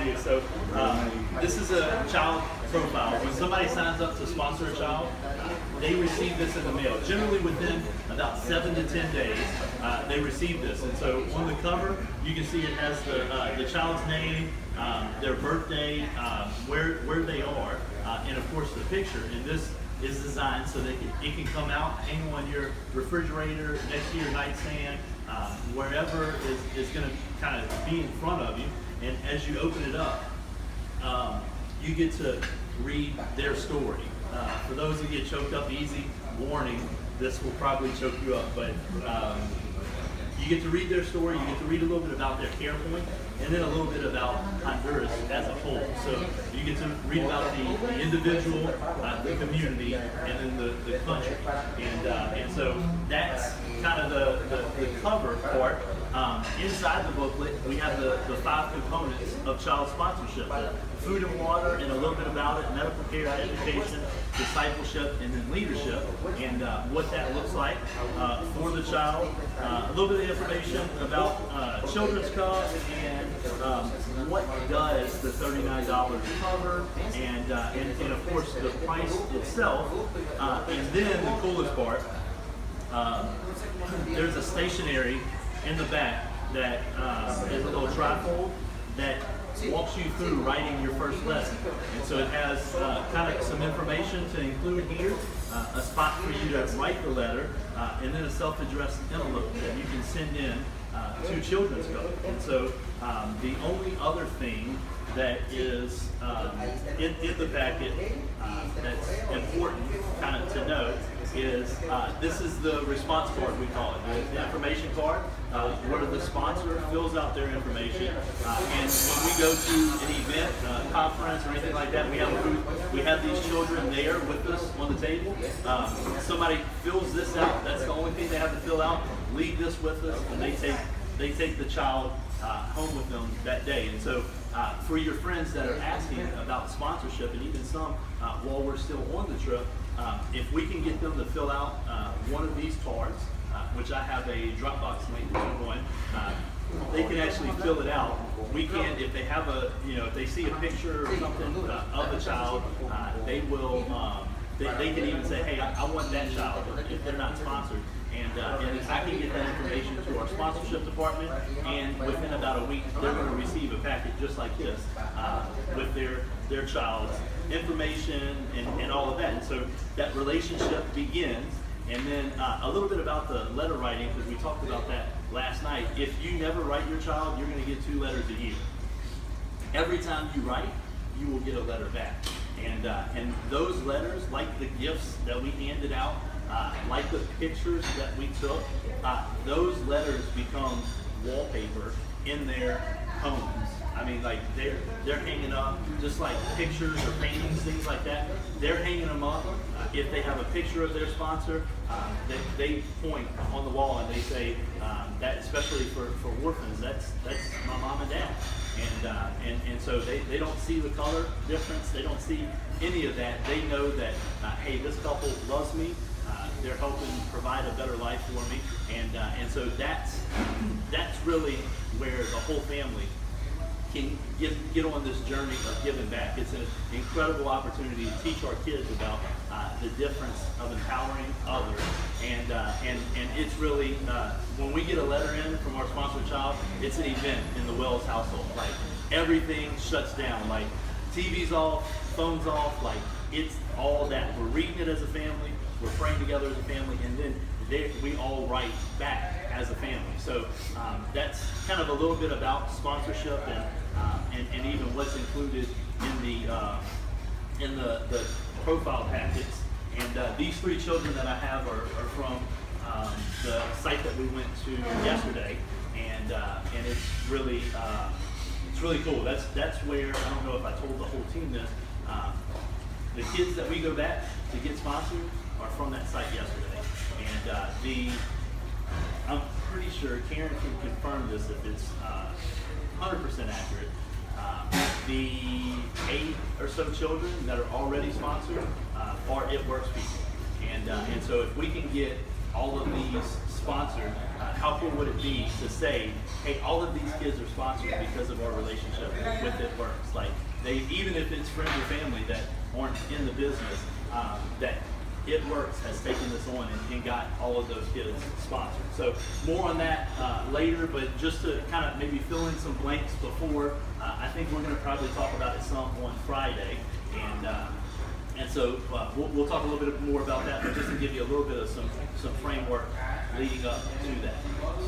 do. So this is a child profile. When somebody signs up to sponsor a child, they receive this in the mail. Generally within about 7 to 10 days, they receive this. And so on the cover, you can see it has the child's name, their birthday, where they are, and of course the picture. And this is designed so that it can come out, hang on your refrigerator, next to your nightstand, wherever is going to kind of be in front of you. And as you open it up, you get to read their story. For those who get choked up easy, warning, this will probably choke you up, but you get to read their story, you get to read a little bit about their care point, and then a little bit about Honduras as a whole. So you get to read about the individual, the community, and then the country. And so that's kind of the cover part. Inside the booklet, we have the 5 components of child sponsorship. Food and water, and a little bit about it, medical care, education, discipleship, and then leadership, and what that looks like for the child. A little bit of information about Children's Cup and what does the $39 cover, and of course the price itself. And then the coolest part, there's a stationery in the back that is a little trifold that walks you through writing your first lesson. And so it has kind of some information to include here, a spot for you to write the letter, and then a self-addressed envelope that you can send in to Children's Cup. And so the only other thing that is in the packet that's important kind of to note is this is the response card, we call it, the information card, where the sponsor fills out their information. And when we go to an event, conference, or anything like that, we have a booth, we have these children there with us on the table. Somebody fills this out, that's the only thing they have to fill out, leave this with us, and they take the child home with them that day. And so for your friends that are asking about sponsorship, and even some while we're still on the trip, if we can get them to fill out one of these cards, which I have a Dropbox link to one, they can actually fill it out. We can, if they have if they see a picture or something of a child, they will, they can even say, hey, I want that child, if they're not sponsored. And I can get that information to our sponsorship department, and within about a week, they're going to receive a packet just like this with their child's information and all of that. And so that relationship begins. And then a little bit about the letter writing, because we talked about that last night. If you never write your child, you're going to get 2 letters a year. Every time you write, you will get a letter back. And those letters, like the gifts that we handed out, like the pictures that we took, those letters become wallpaper in their homes. I mean, like they're hanging up, just like pictures or paintings, things like that. They're hanging them up. If they have a picture of their sponsor, they point on the wall and they say that, especially for orphans, that's my mom and dad. And so they don't see the color difference. They don't see any of that. They know that hey, this couple loves me. They're helping provide a better life for me, and so that's really where the whole family can get on this journey of giving back. It's an incredible opportunity to teach our kids about the difference of empowering others, and it's really when we get a letter in from our sponsored child, it's an event in the Wells household. Like everything shuts down, like TV's off, phone's off, like it's all that. We're reading it as a family, we're praying together as a family, and then we all write back as a family. So that's kind of a little bit about sponsorship and even what's included in the profile packets. And these 3 children that I have are from the site that we went to yesterday, and it's really cool. That's where, I don't know if I told the whole team this, the kids that we go back to get sponsored are from that site yesterday. And I'm pretty sure Karen can confirm this if it's 100% accurate. The 8 or so children that are already sponsored are It Works people. And so if we can get all of these sponsored, how cool would it be to say, hey, all of these kids are sponsored because of our relationship with It Works? Like, even if it's friends or family that aren't in the business, that It Works has taken this on and got all of those kids sponsored. So more on that later, but just to kind of maybe fill in some blanks before, I think we're going to probably talk about it some on Friday, and so we'll talk a little bit more about that, but just to give you a little bit of some framework leading up to that.